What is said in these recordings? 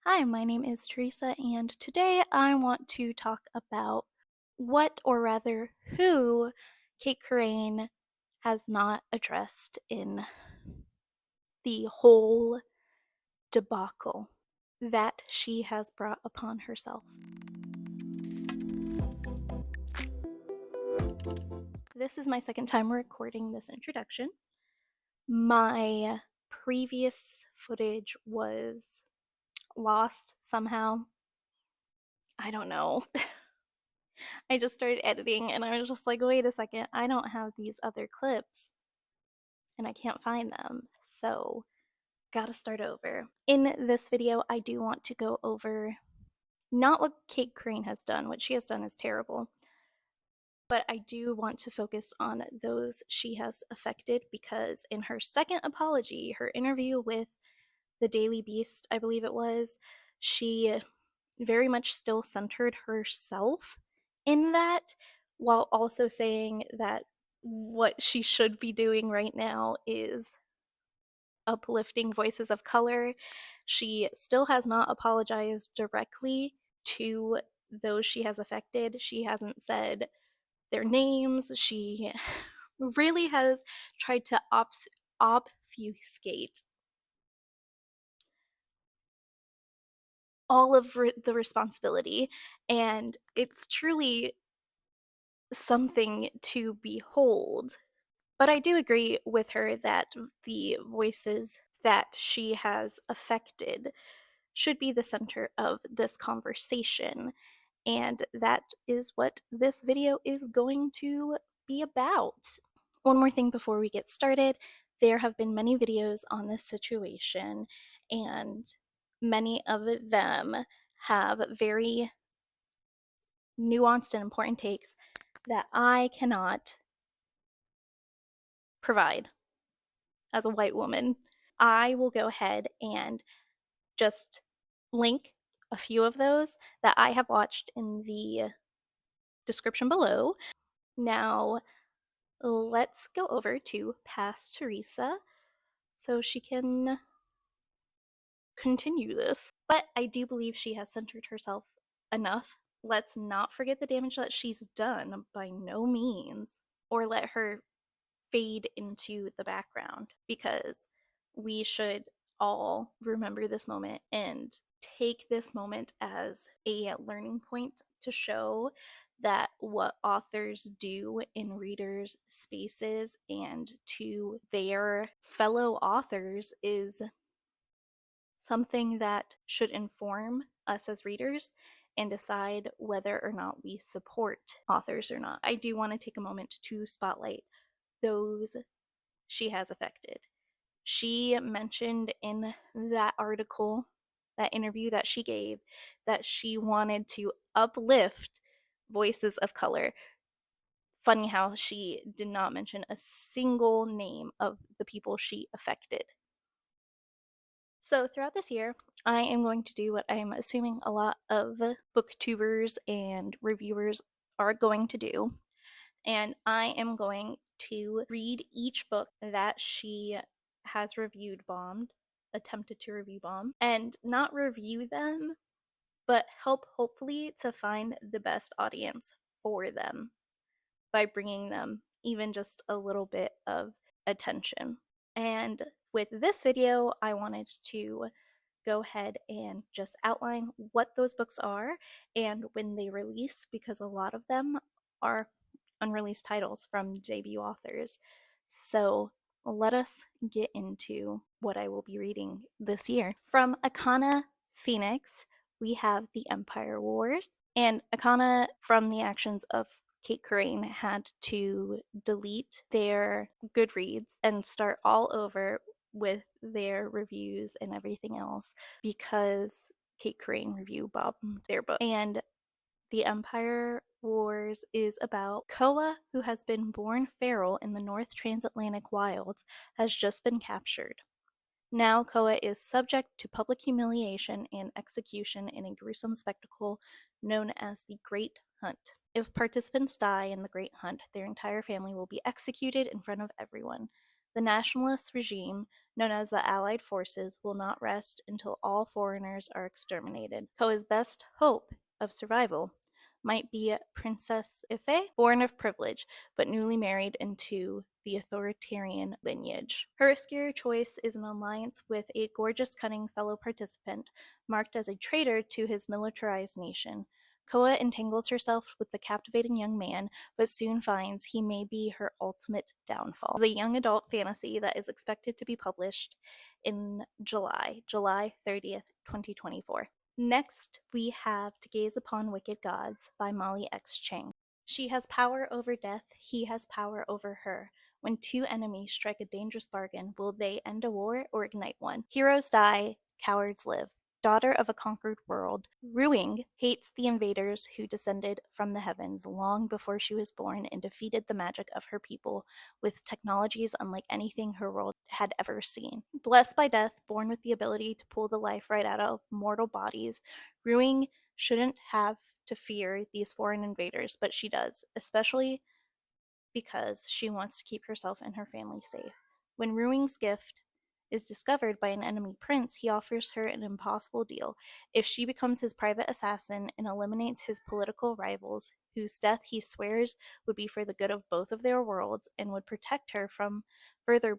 Hi, my name is Teresa, and today I want to talk about what, or rather, who Cait Corrain has not addressed in the whole debacle that she has brought upon herself. This is my second time recording this introduction. My previous footage was lost somehow. I don't know. I just started editing and I was just like, wait a second, I don't have these other clips and I can't find them. So, gotta start over. In this video, I do want to go over not what Cait Corrain has done. What she has done is terrible. But I do want to focus on those she has affected because in her second apology, her interview with the Daily Beast, I believe it was, she very much still centered herself in that, while also saying that what she should be doing right now is uplifting voices of color. She still has not apologized directly to those she has affected. She hasn't said their names. She really has tried to obfuscate all of the responsibility, and it's truly something to behold. But I do agree with her that the voices that she has affected should be the center of this conversation, and that is what this video is going to be about. One more thing before we get started, there have been many videos on this situation, and many of them have very nuanced and important takes that I cannot provide as a white woman. I will go ahead and just link a few of those that I have watched in the description below. Now, let's go over to Past Teresa so she can continue this. But I do believe she has centered herself enough. Let's not forget the damage that she's done, by no means, or let her fade into the background, because we should all remember this moment and take this moment as a learning point to show that what authors do in readers' spaces and to their fellow authors is something that should inform us as readers and decide whether or not we support authors or not. I do want to take a moment to spotlight those she has affected. She mentioned in that article, that interview that she gave, that she wanted to uplift voices of color. Funny how she did not mention a single name of the people she affected. So throughout this year, I am going to do what I'm assuming a lot of booktubers and reviewers are going to do, and I am going to read each book that she has reviewed bombed, attempted to review bomb, and not review them, but help hopefully to find the best audience for them by bringing them even just a little bit of attention. And with this video, I wanted to go ahead and just outline what those books are and when they release, because a lot of them are unreleased titles from debut authors. So let us get into what I will be reading this year. From Akana Phoenix, we have The Empire Wars. And Akana, from the actions of Cait Corrain, had to delete their Goodreads and start all over with their reviews and everything else because Cait Corrain review bombed their book. And The Empire Wars is about Koa, who has been born feral in the North Transatlantic wilds, has just been captured. Now Koa is subject to public humiliation and execution in a gruesome spectacle known as the Great Hunt. If participants die in the Great Hunt, their entire family will be executed in front of everyone. The nationalist regime, known as the Allied Forces, will not rest until all foreigners are exterminated. Koa's best hope of survival might be Princess Ife, born of privilege, but newly married into the authoritarian lineage. Her riskier choice is an alliance with a gorgeous, cunning fellow participant, marked as a traitor to his militarized nation. Koa entangles herself with the captivating young man, but soon finds he may be her ultimate downfall. It's a young adult fantasy that is expected to be published in July 30th, 2024. Next, we have To Gaze Upon Wicked Gods by Molly X. Chang. She has power over death, he has power over her. When two enemies strike a dangerous bargain, will they end a war or ignite one? Heroes die, cowards live. Daughter of a conquered world, Ruing hates the invaders who descended from the heavens long before she was born and defeated the magic of her people with technologies unlike anything her world had ever seen. Blessed by death, born with the ability to pull the life right out of mortal bodies, Ruing shouldn't have to fear these foreign invaders, but she does, especially because she wants to keep herself and her family safe. When Ruing's gift is discovered by an enemy prince, he offers her an impossible deal. If she becomes his private assassin and eliminates his political rivals, whose death he swears would be for the good of both of their worlds and would protect her from further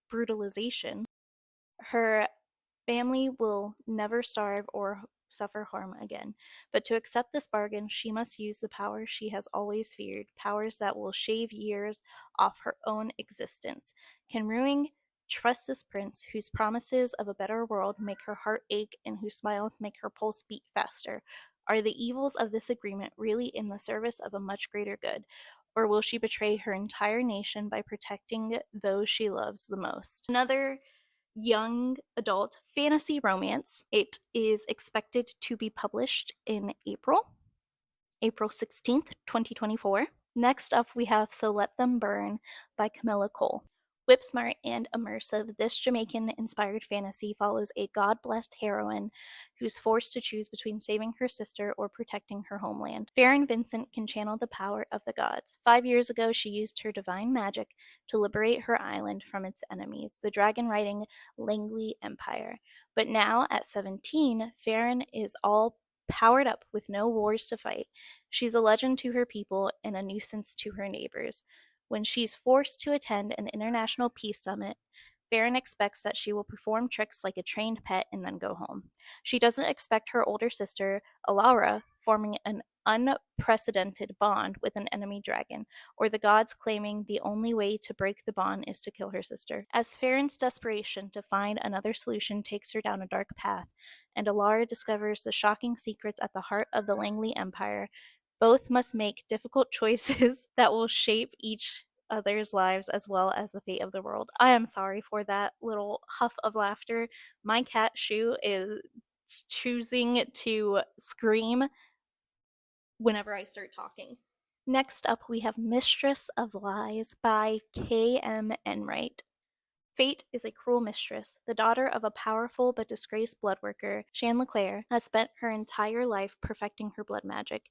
brutalization, her family will never starve or suffer harm again. But to accept this bargain, she must use the power she has always feared, powers that will shave years off her own existence. Can Ruing trust this prince whose promises of a better world make her heart ache and whose smiles make her pulse beat faster? Are the evils of this agreement really in the service of a much greater good? Or will she betray her entire nation by protecting those she loves the most? Another young adult fantasy romance. It is expected to be published in April 16th, 2024. Next up, we have So Let Them Burn by Camilla Cole. Whip-smart and immersive, this Jamaican-inspired fantasy follows a God-blessed heroine who's forced to choose between saving her sister or protecting her homeland. Farron Vincent can channel the power of the gods. 5 years ago, she used her divine magic to liberate her island from its enemies, the dragon-riding Langley Empire. But now, at 17, Farron is all powered up with no wars to fight. She's a legend to her people and a nuisance to her neighbors. When she's forced to attend an international peace summit, Farron expects that she will perform tricks like a trained pet and then go home. She doesn't expect her older sister, Alara, forming an unprecedented bond with an enemy dragon, or the gods claiming the only way to break the bond is to kill her sister. As Farron's desperation to find another solution takes her down a dark path, and Alara discovers the shocking secrets at the heart of the Langley Empire, both must make difficult choices that will shape each other's lives as well as the fate of the world. I am sorry for that little huff of laughter. My cat Shu is choosing to scream whenever I start talking. Next up, we have Mistress of Lies by K.M. Enright. Fate is a cruel mistress. The daughter of a powerful but disgraced blood worker, Shan LeClaire has spent her entire life perfecting her blood magic,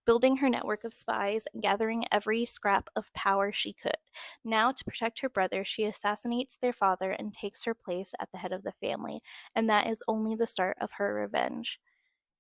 building her network of spies, and gathering every scrap of power she could. Now, to protect her brother, she assassinates their father and takes her place at the head of the family, and that is only the start of her revenge.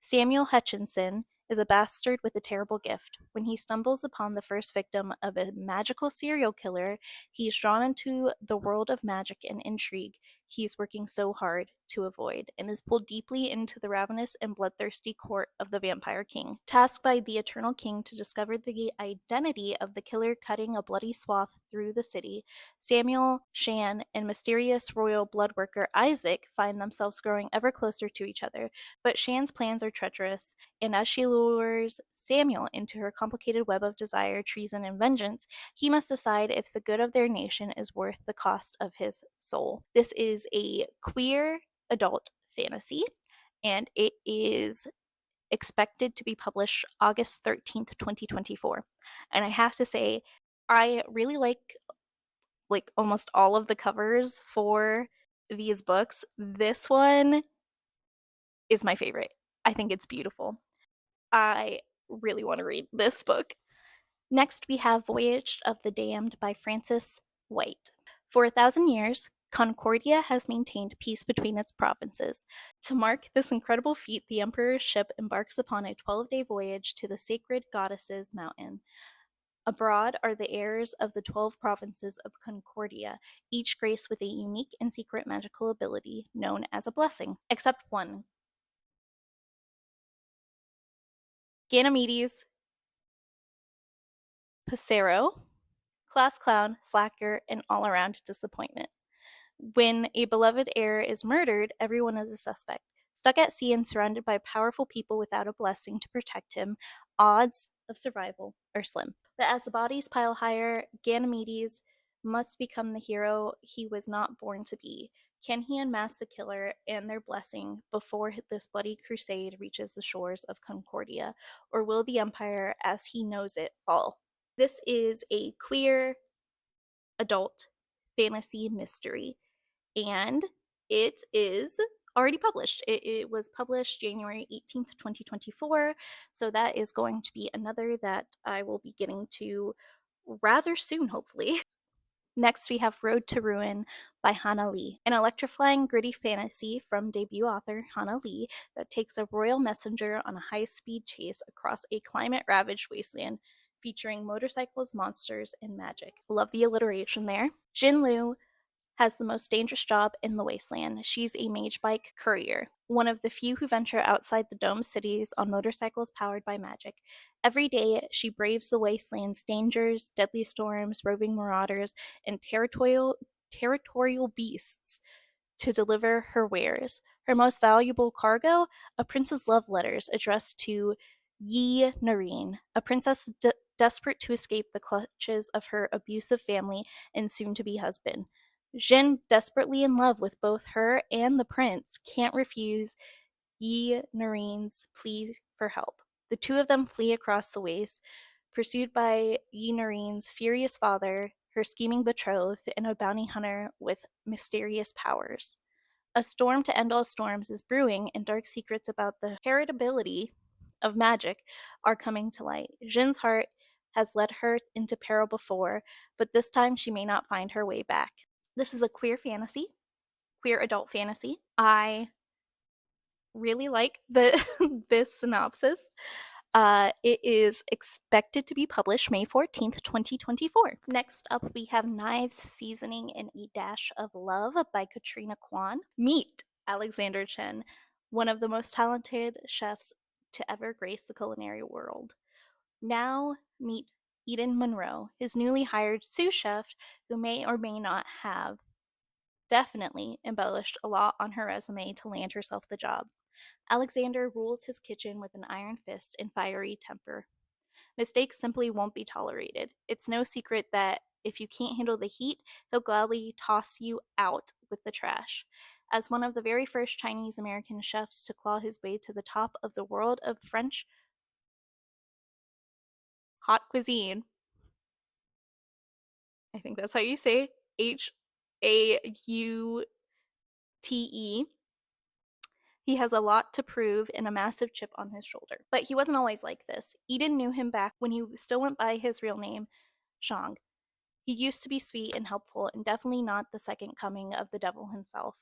Samuel Hutchinson is a bastard with a terrible gift. When he stumbles upon the first victim of a magical serial killer, he is drawn into the world of magic and intrigue he is working so hard to avoid, and is pulled deeply into the ravenous and bloodthirsty court of the Vampire King. Tasked by the Eternal King to discover the identity of the killer cutting a bloody swath through the city, Samuel, Shan, and mysterious royal blood worker Isaac find themselves growing ever closer to each other. But Shan's plans are treacherous, and as she lures Samuel into her complicated web of desire, treason, and vengeance, he must decide if the good of their nation is worth the cost of his soul. This is a queer adult fantasy, and it is expected to be published August 13th, 2024. And I have to say, I really like almost all of the covers for these books. This one is my favorite. I think it's beautiful. I really want to read this book. Next, we have Voyage of the Damned by Frances White. For 1,000 years, Concordia has maintained peace between its provinces. To mark this incredible feat, the emperor's ship embarks upon a 12-day voyage to the sacred goddess's mountain. Abroad are the heirs of the 12 provinces of Concordia, each graced with a unique and secret magical ability known as a blessing, except one. Ganymedes, Passero, class clown, slacker, and all-around disappointment. When a beloved heir is murdered, everyone is a suspect. Stuck at sea and surrounded by powerful people without a blessing to protect him, odds of survival are slim. But as the bodies pile higher, Ganymedes must become the hero he was not born to be. Can he unmask the killer and their blessing before this bloody crusade reaches the shores of Concordia, or will the Empire, as he knows it, fall? This is a queer adult fantasy mystery, and it is already published. It was published January 18th, 2024, so that is going to be another that I will be getting to rather soon, hopefully. Next, we have Road to Ruin by Hannah Lee, an electrifying, gritty fantasy from debut author Hannah Lee that takes a royal messenger on a high-speed chase across a climate-ravaged wasteland featuring motorcycles, monsters, and magic. Love the alliteration there. Jin Liu has the most dangerous job in the wasteland. She's a mage bike courier, one of the few who venture outside the domed cities on motorcycles powered by magic. Every day, she braves the wasteland's dangers, deadly storms, roving marauders, and territorial beasts to deliver her wares. Her most valuable cargo? A prince's love letters addressed to Yi Nareen, a princess desperate to escape the clutches of her abusive family and soon-to-be husband. Jin, desperately in love with both her and the prince, can't refuse Yi Nareen's plea for help. The two of them flee across the waste, pursued by Yi Nareen's furious father, her scheming betrothed, and a bounty hunter with mysterious powers. A storm to end all storms is brewing, and dark secrets about the heritability of magic are coming to light. Jin's heart has led her into peril before, but this time she may not find her way back. This is a queer fantasy, queer adult fantasy. I really like the this synopsis. It is expected to be published May 14th, 2024. Next up, we have Knives, Seasoning, and a Dash of Love by Katrina Kwan. Meet Alexander Chen, one of the most talented chefs to ever grace the culinary world. Now meet Eden Monroe, his newly hired sous chef, who may or may not have definitely embellished a lot on her resume to land herself the job. Alexander rules his kitchen with an iron fist and fiery temper. Mistakes simply won't be tolerated. It's no secret that if you can't handle the heat, he'll gladly toss you out with the trash. As one of the very first Chinese American chefs to claw his way to the top of the world of French hot cuisine, I think that's how you say Haute. He has a lot to prove and a massive chip on his shoulder. But he wasn't always like this. Eden knew him back when he still went by his real name, Zhang. He used to be sweet and helpful, and definitely not the second coming of the devil himself.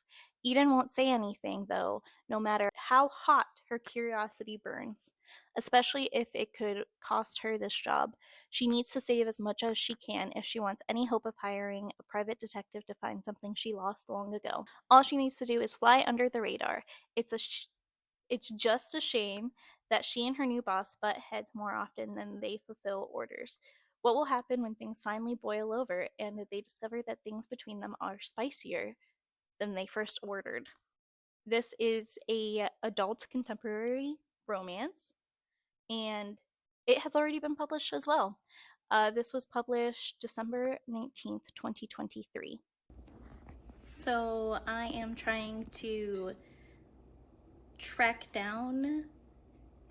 Eden won't say anything, though, no matter how hot her curiosity burns, especially if it could cost her this job. She needs to save as much as she can if she wants any hope of hiring a private detective to find something she lost long ago. All she needs to do is fly under the radar. It's just a shame that she and her new boss butt heads more often than they fulfill orders. What will happen when things finally boil over and they discover that things between them are spicier than they first ordered? This is a adult contemporary romance, and it has already been published as well. This was published December 19th, 2023. So I am trying to track down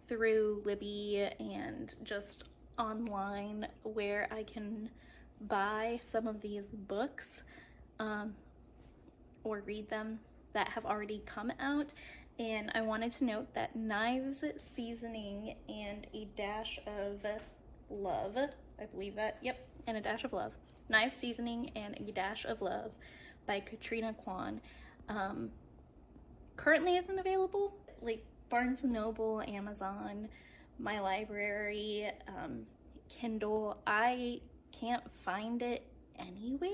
through Libby and just online where I can buy some of these books or read them that have already come out. And I wanted to note that Knives, Seasoning, and a Dash of Love, I believe that, yep, and a Dash of Love. Knives, Seasoning, and a Dash of Love by Katrina Kwan. Um, Currently isn't available. Like Barnes and Noble, Amazon, my library, Kindle. I can't find it anywhere,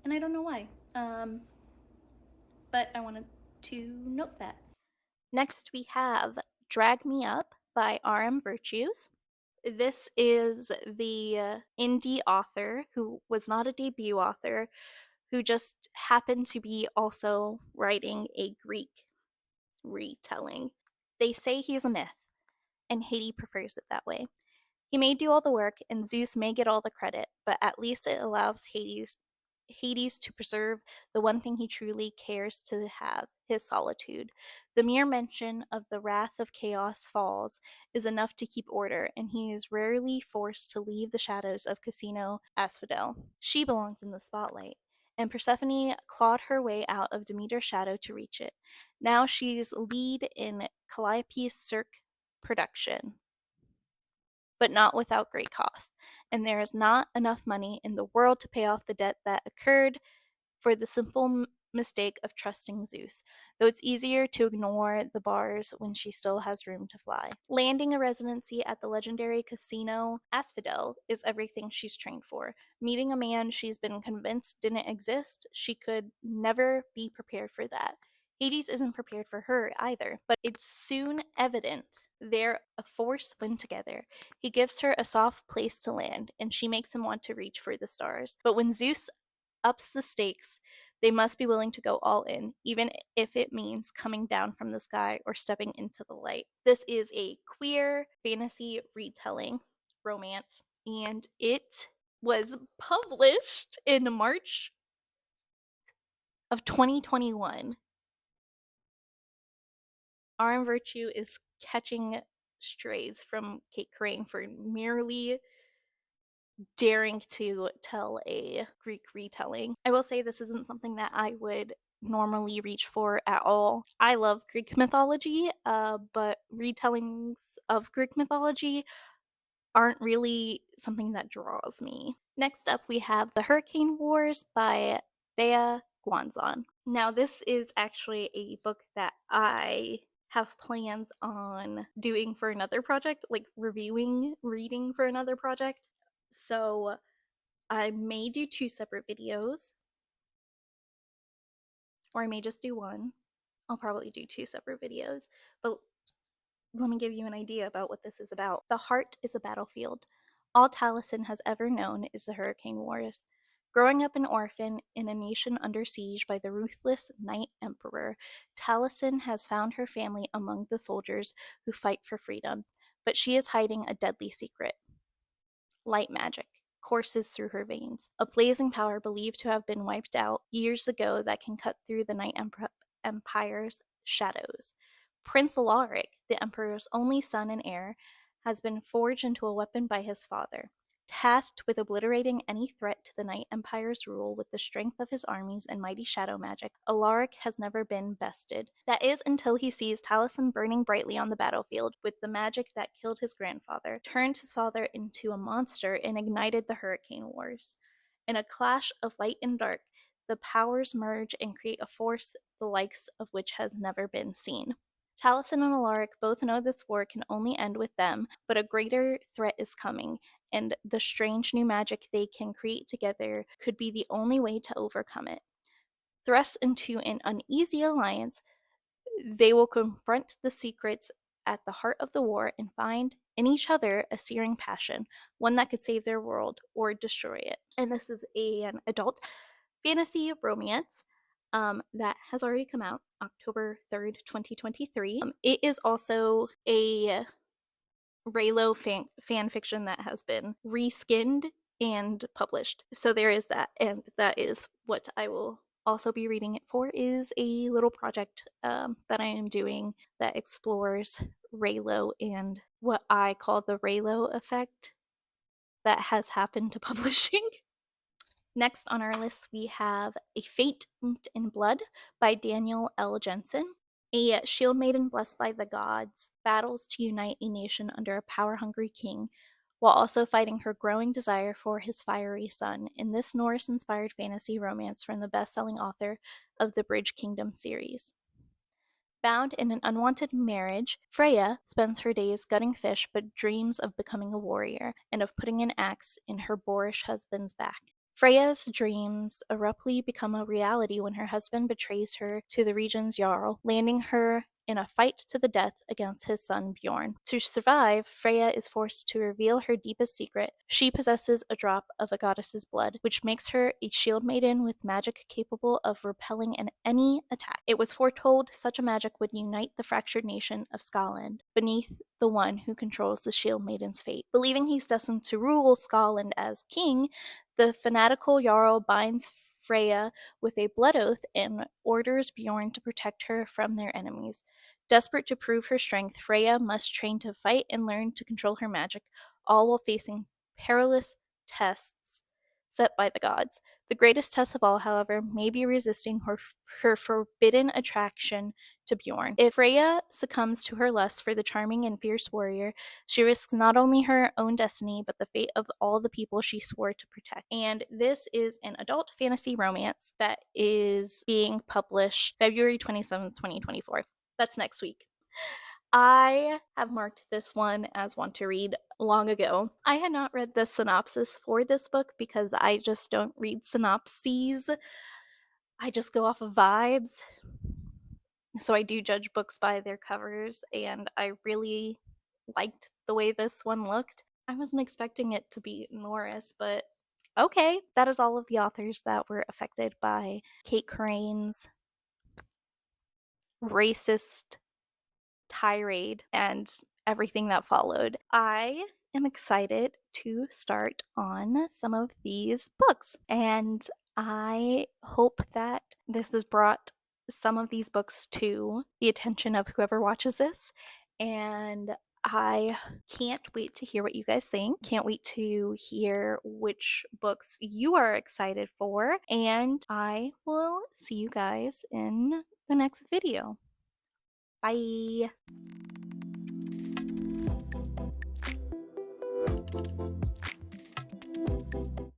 and I don't know why. But I wanted to note that. Next, we have Drag Me Up by R.M. Virtues. This is the indie author who was not a debut author, who just happened to be also writing a Greek retelling. They say he's a myth, and Haiti prefers it that way. He may do all the work, and Zeus may get all the credit, but at least it allows Hades to preserve the one thing he truly cares to have, his solitude. The mere mention of the wrath of chaos falls is enough to keep order, and he is rarely forced to leave the shadows of Casino Asphodel. She belongs in the spotlight, and Persephone clawed her way out of Demeter's shadow to reach it. Now she's lead in Calliope's Cirque production, but not without great cost, and there is not enough money in the world to pay off the debt that occurred for the simple mistake of trusting Zeus, though it's easier to ignore the bars when she still has room to fly. Landing a residency at the legendary Casino Asphodel is everything she's trained for. Meeting a man she's been convinced didn't exist, she could never be prepared for that. Hades isn't prepared for her either, but it's soon evident they're a force when together. He gives her a soft place to land, and she makes him want to reach for the stars. But when Zeus ups the stakes, they must be willing to go all in, even if it means coming down from the sky or stepping into the light. This is a queer fantasy retelling romance, and it was published in March of 2021. R.M. Virtue is catching strays from Cait Corrain for merely daring to tell a Greek retelling. I will say this isn't something that I would normally reach for at all. I love Greek mythology, but retellings of Greek mythology aren't really something that draws me. Next up, we have The Hurricane Wars by Thea Guanzon. Now, this is actually a book that I have plans on doing for another project, like reading for another project. So I may do 2 separate videos, or I may just do one. I'll probably do 2 separate videos, but let me give you an idea about what this is about. The heart is a battlefield. All Taliesin has ever known is the Hurricane Wars. Growing up an orphan in a nation under siege by the ruthless Knight Emperor, Taliesin has found her family among the soldiers who fight for freedom, but she is hiding a deadly secret. Light magic courses through her veins, a blazing power believed to have been wiped out years ago that can cut through the Knight Empire's shadows. Prince Alaric, the Emperor's only son and heir, has been forged into a weapon by his father. Tasked with obliterating any threat to the Knight Empire's rule with the strength of his armies and mighty shadow magic, Alaric has never been bested. That is until he sees Taliesin burning brightly on the battlefield with the magic that killed his grandfather, turned his father into a monster, and ignited the Hurricane Wars. In a clash of light and dark, the powers merge and create a force the likes of which has never been seen. Taliesin and Alaric both know this war can only end with them, but a greater threat is coming, and the strange new magic they can create together could be the only way to overcome it. Thrust into an uneasy alliance, they will confront the secrets at the heart of the war and find in each other a searing passion, one that could save their world or destroy it. And this is an adult fantasy romance that has already come out October 3rd, 2023. It is also a Raylo fan fiction that has been reskinned and published. So there is that, and that is what I will also be reading it for, is a little project that I am doing that explores Raylo and what I call the Raylo effect that has happened to publishing. Next on our list, we have A Fate Inked in Blood by Daniel L. Jensen. A shield maiden blessed by the gods battles to unite a nation under a power-hungry king. while also fighting her growing desire for his fiery son in this Norse-inspired fantasy romance from the best-selling author of the Bridge Kingdom series. Bound in an unwanted marriage, Freya spends her days gutting fish but dreams of becoming a warrior and of putting an axe in her boorish husband's back. Freya's dreams abruptly become a reality when her husband betrays her to the region's Jarl, landing her in a fight to the death against his son Bjorn. To survive, Freya is forced to reveal her deepest secret. She possesses a drop of a goddess's blood, which makes her a shield maiden with magic capable of repelling any attack. It was foretold such a magic would unite the fractured nation of Scotland beneath the one who controls the shield maiden's fate. Believing he's destined to rule Scotland as king, the fanatical Jarl binds Freya with a blood oath and orders Bjorn to protect her from their enemies. Desperate to prove her strength, Freya must train to fight and learn to control her magic, all while facing perilous tests set by the gods. The greatest test of all, however, may be resisting her forbidden attraction to Bjorn. If Freya succumbs to her lust for the charming and fierce warrior, she risks not only her own destiny, but the fate of all the people she swore to protect. And this is an adult fantasy romance that is being published February 27th, 2024. That's next week. I have marked this one as one to read long ago. I had not read the synopsis for this book because I just don't read synopses. I just go off of vibes. So I do judge books by their covers, and I really liked the way this one looked. I wasn't expecting it to be Norris, but okay. That is all of the authors that were affected by Cait Corrain's racist tirade and everything that followed. I am excited to start on some of these books, and I hope that this has brought some of these books to the attention of whoever watches this, and I can't wait to hear what you guys think. Can't wait to hear which books you are excited for, and I will see you guys in the next video. Bye.